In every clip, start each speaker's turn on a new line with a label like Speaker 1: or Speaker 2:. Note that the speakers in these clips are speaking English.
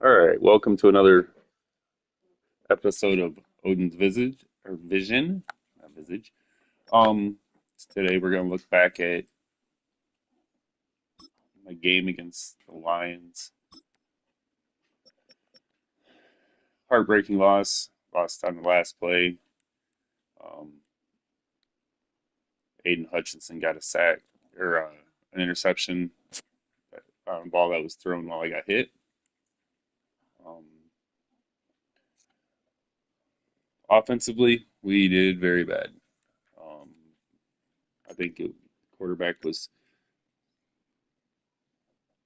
Speaker 1: All right, welcome to another episode of Odin's Visage or Vision, not Visage. Um, Today we're gonna look back at my game against the Lions. Heartbreaking loss, lost on the last play. Um, Aiden Hutchinson got a sack or an interception on a ball that was thrown while I got hit. Um, Offensively, we did very bad. Um, I think quarterback was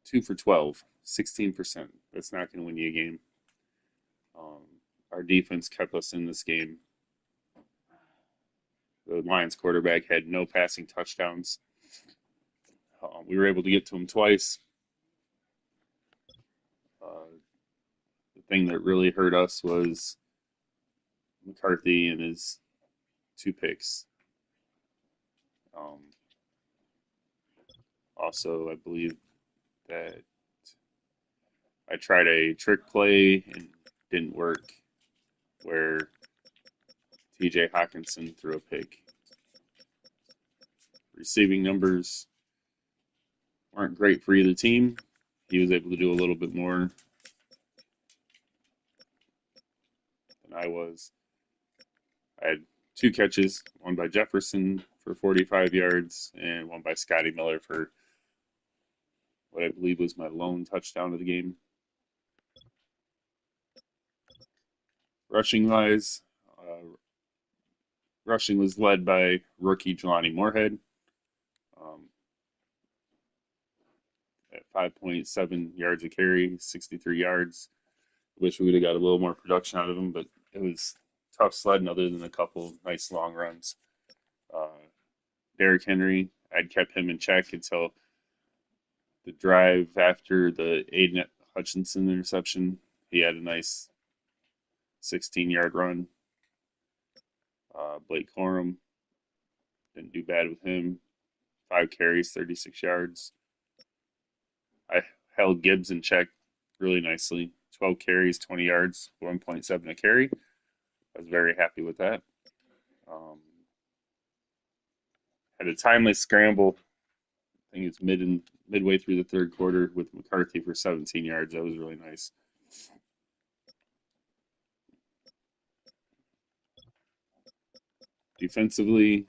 Speaker 1: 2 for 12, 16%. That's not going to win you a game. Um, our defense kept us in this game. The Lions quarterback had no passing touchdowns. We were able to get to him twice. Uh, the thing that really hurt us was McCarthy and his two picks. Um, Also, I believe that I tried a trick play and didn't work where TJ Hawkinson threw a pick. Receiving numbers weren't great for either team. He was able to do a little bit more than I was. I had two catches, one by Jefferson for 45 yards and one by Scotty Miller for what I believe was my lone touchdown of the game. Rushing wise, rushing was led by rookie Jelani Moorhead um, at 5.7 yards a carry, 63 yards. Wish we would have got a little more production out of him, but it was tough sledding other than a couple nice long runs. Uh, Derrick Henry, I'd kept him in check until the drive after the Aiden Hutchinson interception. He had a nice 16-yard run. Blake Corum didn't do bad with him. 5 carries, 36 yards. I held Gibbs in check really nicely. 12 carries, 20 yards, 1.7 a carry. I was very happy with that. Um, had a timely scramble. I think it's midway through the third quarter with McCarthy for 17 yards. That was really nice. Defensively,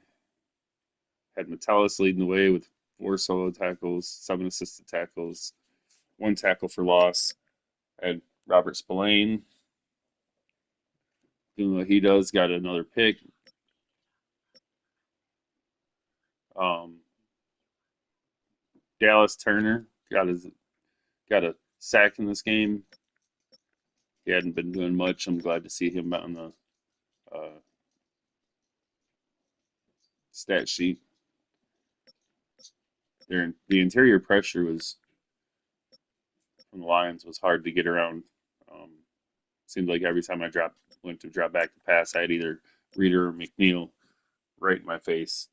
Speaker 1: had Metellus leading the way with 4 solo tackles, 7 assisted tackles, 1 tackle for loss. Had Robert Spillane doing what he does, got another pick. Um, Dallas Turner got a sack in this game. He hadn't been doing much. I'm glad to see him on the uh, stat sheet. The interior pressure was from the Lions was hard to get around. Um, Seemed like every time I went to drop back to pass, I had either Reader or McNeil right in my face,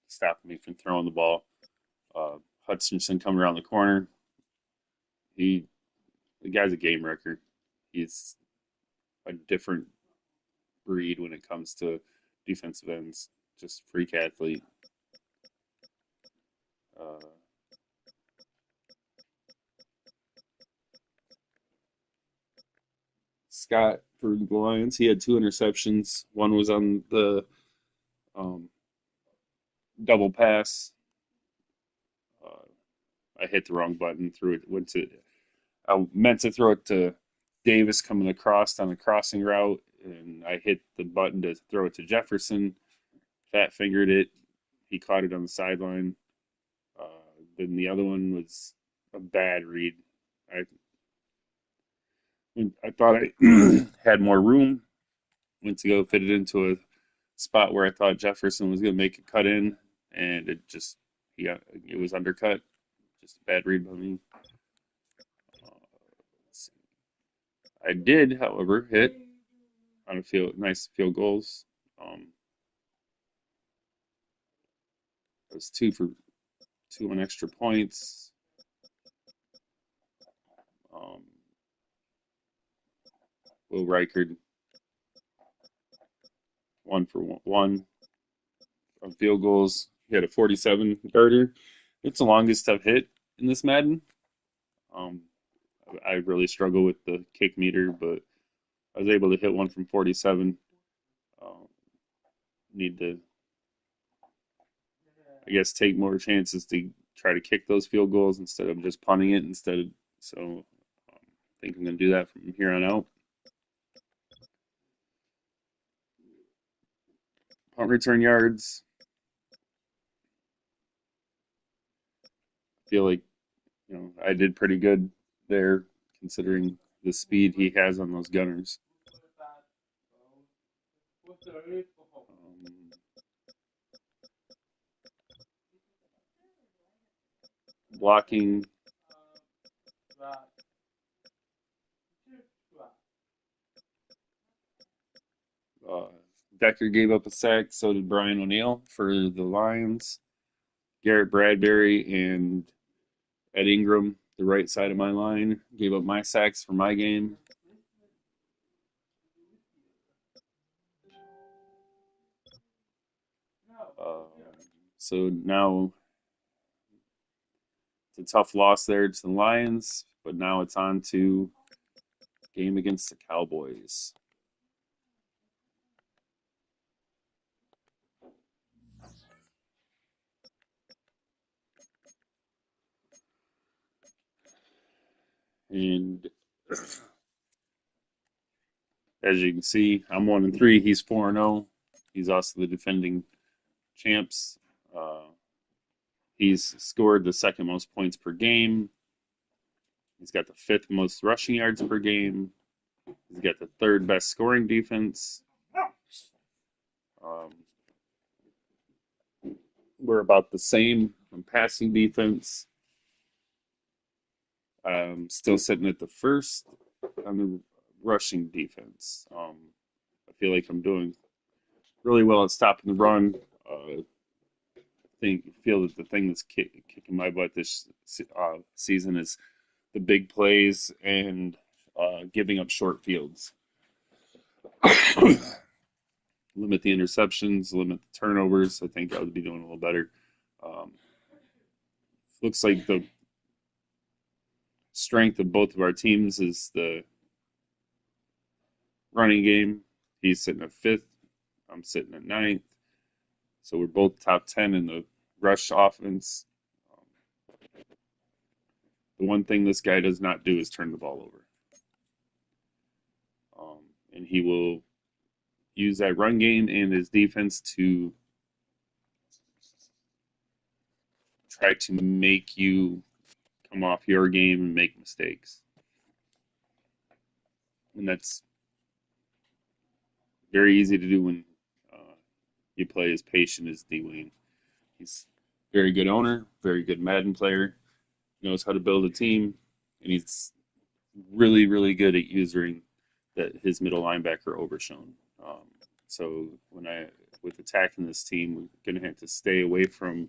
Speaker 1: stopping me from throwing the ball. Hutchinson coming around the corner. He, the guy's a game wrecker. He's a different breed when it comes to defensive ends. Just freak athlete. Uh, Scott for the Lions, he had 2 interceptions. One was on the um, double pass. Uh, I hit the wrong button. Threw it. Went to. I meant to throw it to Davis coming across on the crossing route, and I hit the button to throw it to Jefferson. Fat fingered it. He caught it on the sideline. Uh, then the other one was a bad read. I I thought I had more room. Went to go fit it into a spot where I thought Jefferson was going to make a cut in, and it was undercut. Just a bad read by me. Let's see. I did, however, hit on a nice field goals. It was 2 for 2 on extra points. Um, Will Reichard 1 for 1 on field goals. He had a 47 yarder. It's the longest I've hit in this Madden. Um, I really struggle with the kick meter, but I was able to hit one from 47. Um, need to, I guess, take more chances to try to kick those field goals instead of just punting it. I think I'm going to do that from here on out. Punt return yards. I feel like I did pretty good there considering the speed he has on those gunners. Um, blocking. Uh, Decker gave up a sack. So did Brian O'Neill for the Lions. Garrett Bradbury and Ed Ingram, the right side of my line, gave up my sacks for my game. Uh, so now it's a tough loss there to the Lions, but now it's on to game against the Cowboys. And as you can see, I'm 1-3. He's 4-0. He's also the defending champs. He's scored the second most points per game. He's got the fifth most rushing yards per game. He's got the third best scoring defense. Um, we're about the same on passing defense. Still sitting at the first on the rushing defense. I feel like I'm doing really well at stopping the run. Feel that the thing that's kicking my butt this season is the big plays and giving up short fields. Limit the interceptions, limit the turnovers. I think I would be doing a little better. Um, looks like the strength of both of our teams is the running game. He's sitting at fifth. I'm sitting at ninth. So we're both top 10 in the rush offense. The one thing this guy does not do is turn the ball over. And he will use that run game and his defense to try to make you come off your game and make mistakes. And that's very easy to do when you play as patient as Dwayne. He's a very good owner, very good Madden player, knows how to build a team, and he's really, really good at using his middle linebacker Overshown. So with attacking this team, we're going to have to stay away from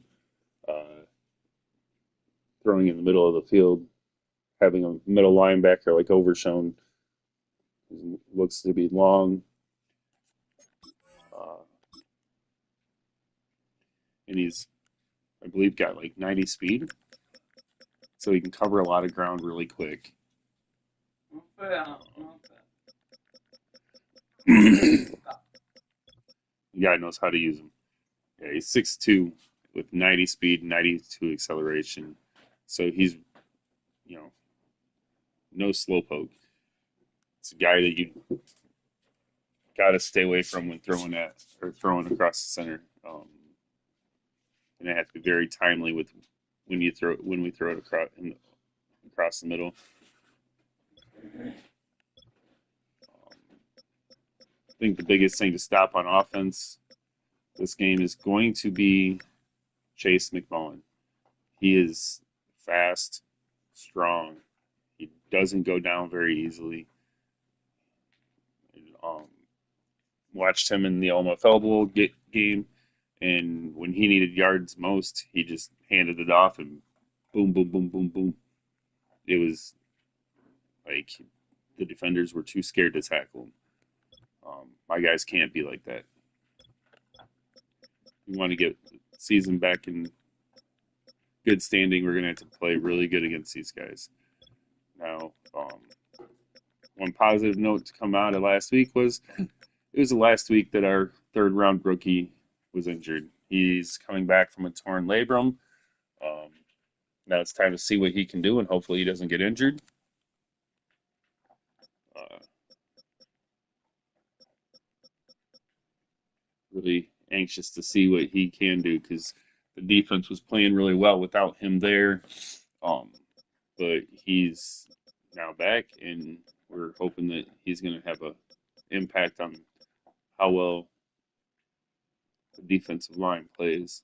Speaker 1: throwing in the middle of the field. Having a middle linebacker like Overshown looks to be long, uh, and he's, I believe, got like 90 speed, so he can cover a lot of ground really quick. The guy knows how to use him. Yeah, he's 6'2" with 90 speed, 92 acceleration. So he's, no slowpoke. It's a guy that you got to stay away from when throwing across the center. And it has to be very timely with when we throw it across the middle. I think the biggest thing to stop on offense this game is going to be Chase McMullen. He is fast, strong. He doesn't go down very easily. Watched him in the LMFL Bowl game, and when he needed yards most, he just handed it off and boom, boom, boom, boom, boom. It was like the defenders were too scared to tackle him. My guys can't be like that. We want to get the season back in good standing. We're going to have to play really good against these guys. Now, one positive note to come out of last week was it was the last week that our third round rookie was injured. He's coming back from a torn labrum. Um, Now it's time to see what he can do, and hopefully he doesn't get injured. Uh, really anxious to see what he can do because the defense was playing really well without him there. Um, but he's now back, and we're hoping that he's going to have an impact on how well the defensive line plays.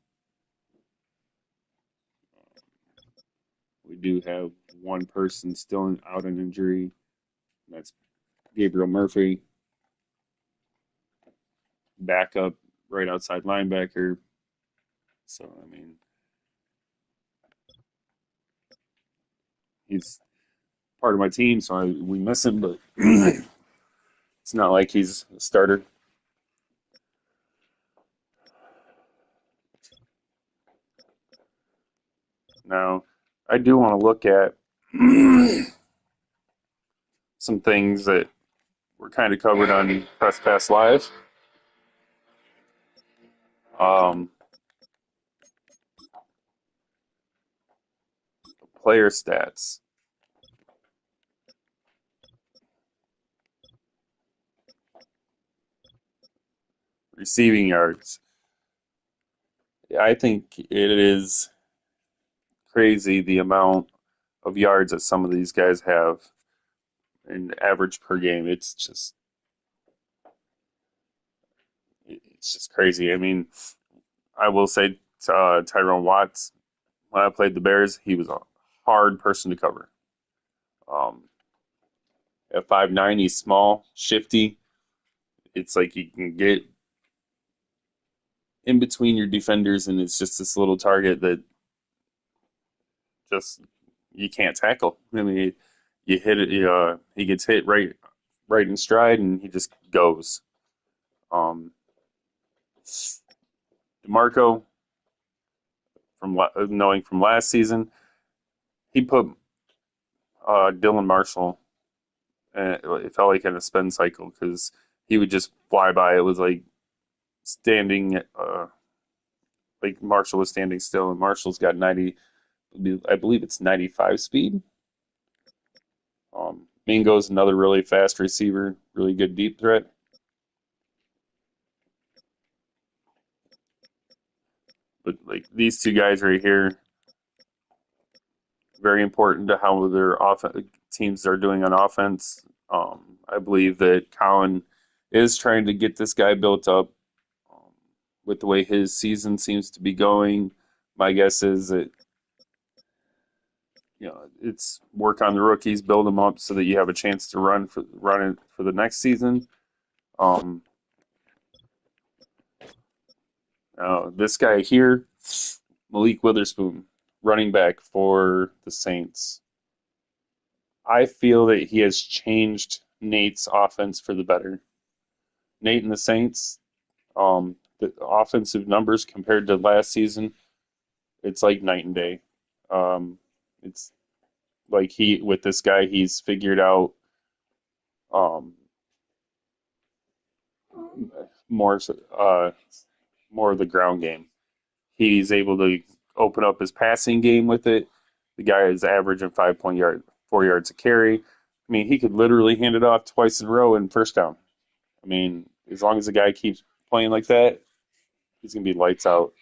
Speaker 1: We do have one person still out on injury, and that's Gabriel Murphy, backup right outside linebacker. So, I mean, he's part of my team, so we miss him, but it's not like he's a starter. Now, I do want to look at some things that were kind of covered on Press Pass Live. Um, Player stats, receiving yards. I think it is crazy the amount of yards that some of these guys have in average per game. It's just crazy. I mean, I will say Tyrone Watts, when I played the Bears, he was a hard person to cover. Um, at 5'9", he's small, shifty. It's like you can get in between your defenders, and it's just this little target that just you can't tackle. I mean, you hit it, he gets hit right in stride, and he just goes. Um, DeMarco, from knowing from last season, he put Dylan Marshall. It felt like in a spin cycle because he would just fly by. It was like standing, like Marshall was standing still, and Marshall's got 90. I believe it's 95 speed. Mingo's another really fast receiver, really good deep threat. But like these two guys right here, very important to how their teams are doing on offense. I believe that Colin is trying to get this guy built up um, with the way his season seems to be going. My guess is that it's work on the rookies, build them up so that you have a chance to run it for the next season. Um, this guy here, Malik Witherspoon, running back for the Saints. I feel that he has changed Nate's offense for the better. Nate and the Saints, the offensive numbers compared to last season, it's like night and day. It's like with this guy, he's figured out um, more uh, more of the ground game. He's able to open up his passing game with it. The guy is averaging 4 yards a carry. I mean, he could literally hand it off twice in a row and first down. I mean, as long as the guy keeps playing like that, he's gonna be lights out.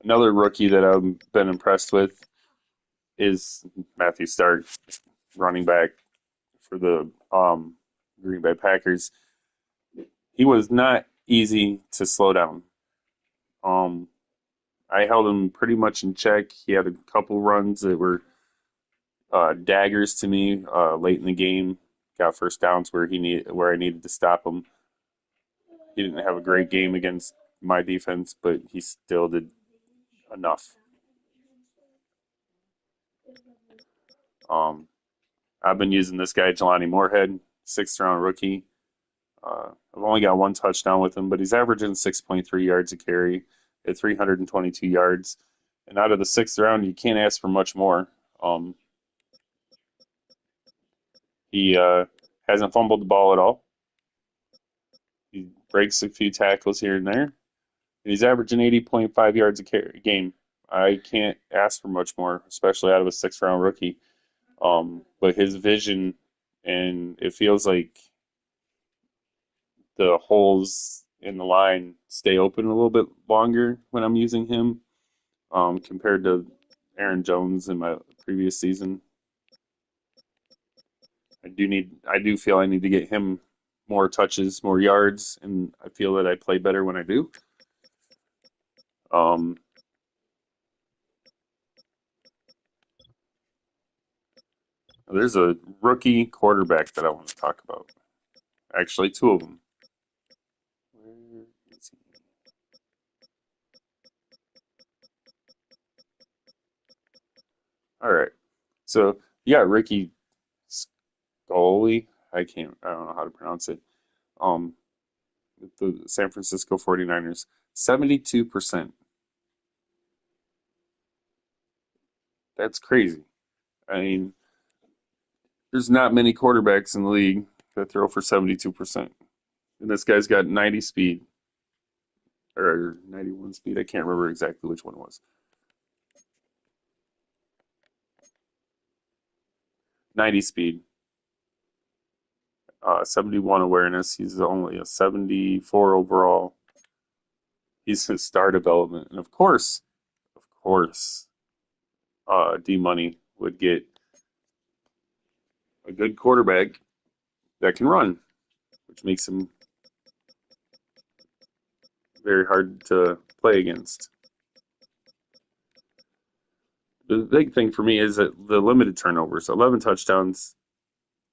Speaker 1: Another rookie that I've been impressed with is Matthew Stark, running back for the Green Bay Packers. He was not easy to slow down. Um, I held him pretty much in check. He had a couple runs that were daggers to me late in the game. Got first downs where I needed to stop him. He didn't have a great game against my defense, but he still did enough. Um, I've been using this guy, Jelani Moorhead, sixth round rookie. I've only got one touchdown with him, but he's averaging 6.3 yards a carry at 322 yards. And out of the sixth round, you can't ask for much more. Um, he hasn't fumbled the ball at all. He breaks a few tackles here and there. And he's averaging 80.5 yards a game. I can't ask for much more, especially out of a sixth round rookie. But his vision, and it feels like the holes in the line stay open a little bit longer when I'm using him, compared to Aaron Jones in my previous season. I do feel I need to get him more touches, more yards, and I feel that I play better when I do. Um, there's a rookie quarterback that I want to talk about. Actually, two of them. Where is he? All right. So yeah, Ricky Scully. I don't know how to pronounce it. Um, with the San Francisco 49ers, 72%. That's crazy. I mean, there's not many quarterbacks in the league that throw for 72%. And this guy's got 90 speed or 91 speed. I can't remember exactly which one it was. 90 speed, 71 awareness. He's only a 74 overall. He's in star development. And of course, D Money would get a good quarterback that can run, which makes him very hard to play against. The big thing for me is that the limited turnovers, 11 touchdowns,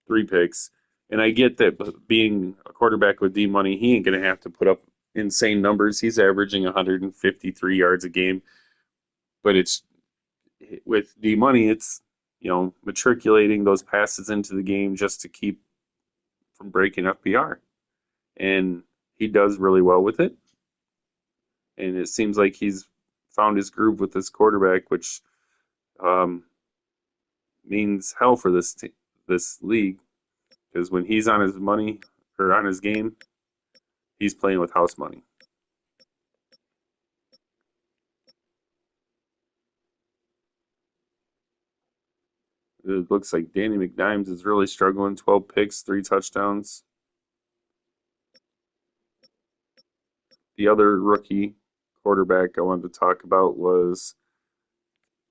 Speaker 1: 3 picks. And I get that being a quarterback with D Money, he ain't going to have to put up insane numbers. He's averaging 153 yards a game. But it's with D Money, it's, matriculating those passes into the game just to keep from breaking FPR. And he does really well with it. And it seems like he's found his groove with this quarterback, which um, means hell for this league. Because when he's on his money or on his game, he's playing with house money. It looks like Danny McDimes is really struggling. 12 picks, 3 touchdowns. The other rookie quarterback I wanted to talk about was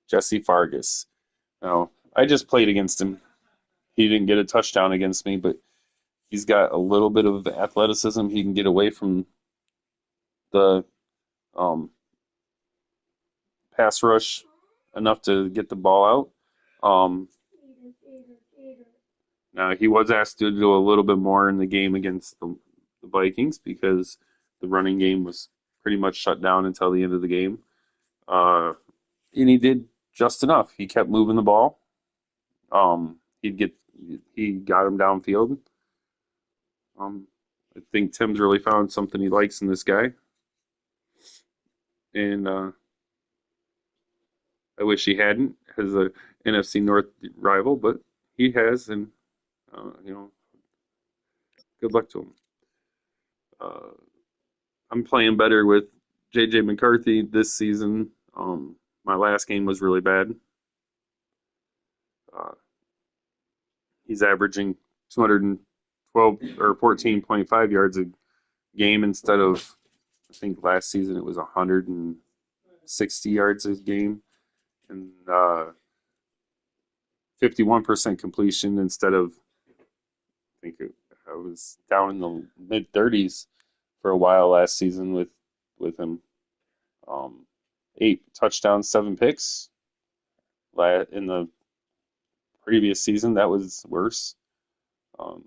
Speaker 1: Jesse Fargas. Now, I just played against him. He didn't get a touchdown against me, but he's got a little bit of athleticism. He can get away from the um, pass rush enough to get the ball out. Now, he was asked to do a little bit more in the game against the Vikings because the running game was pretty much shut down until the end of the game. Uh, and he did just enough. He kept moving the ball. He'd get he got him downfield. Um, I think Tim's really found something he likes in this guy, and I wish he hadn't as a NFC North rival, but he has, and good luck to him. Uh, I'm playing better with JJ McCarthy this season. My last game was really bad. Uh, he's averaging 212 or 14.5 yards a game instead of, I think last season it was 160 yards a game, and 51% completion instead of, I think I was down in the mid 30s for a while last season with him. Um, 8 touchdowns, 7 picks. In the previous season, that was worse. Um,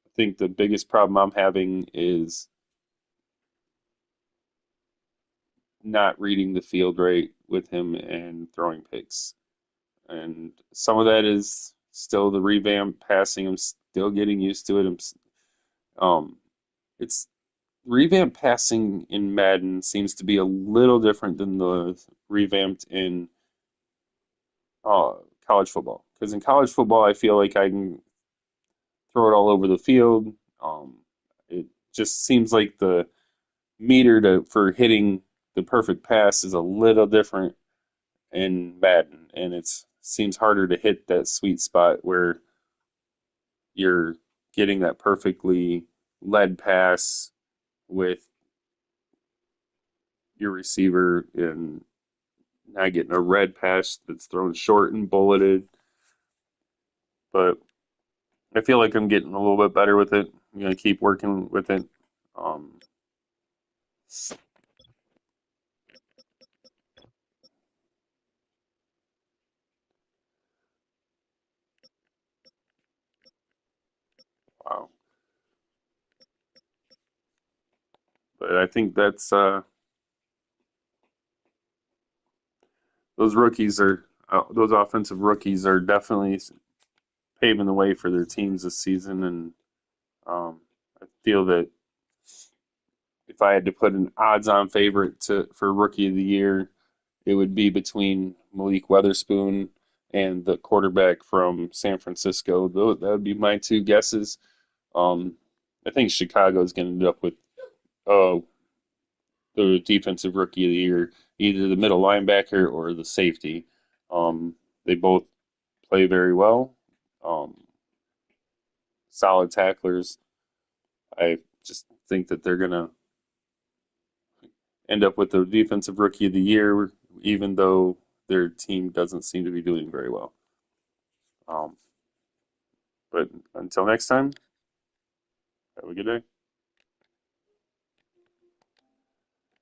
Speaker 1: I think the biggest problem I'm having is not reading the field right with him and throwing picks. And some of that is still the revamp passing. I'm still getting used to it. Um, it's Revamp passing in Madden seems to be a little different than the revamped in uh, college football. Because in college football, I feel like I can throw it all over the field. Um, it just seems like the meter to for hitting the perfect pass is a little different in Madden, and it seems harder to hit that sweet spot where you're getting that perfectly led pass with your receiver and not getting a red pass that's thrown short and bulleted. But I feel like I'm getting a little bit better with it. I'm gonna keep working with it. Um, wow. But I think that's those rookies are those offensive rookies are definitely paving the way for their teams this season, and I feel that if I had to put an odds-on favorite to for rookie of the year, it would be between Malik Weatherspoon and the quarterback from San Francisco. That would be my two guesses. Um, I think Chicago is going to end up with uh, the defensive rookie of the year, either the middle linebacker or the safety. They both play very well. Um, Solid tacklers. I just think that they're going to end up with the defensive rookie of the year, even though their team doesn't seem to be doing very well. Um, but until next time, have a good day.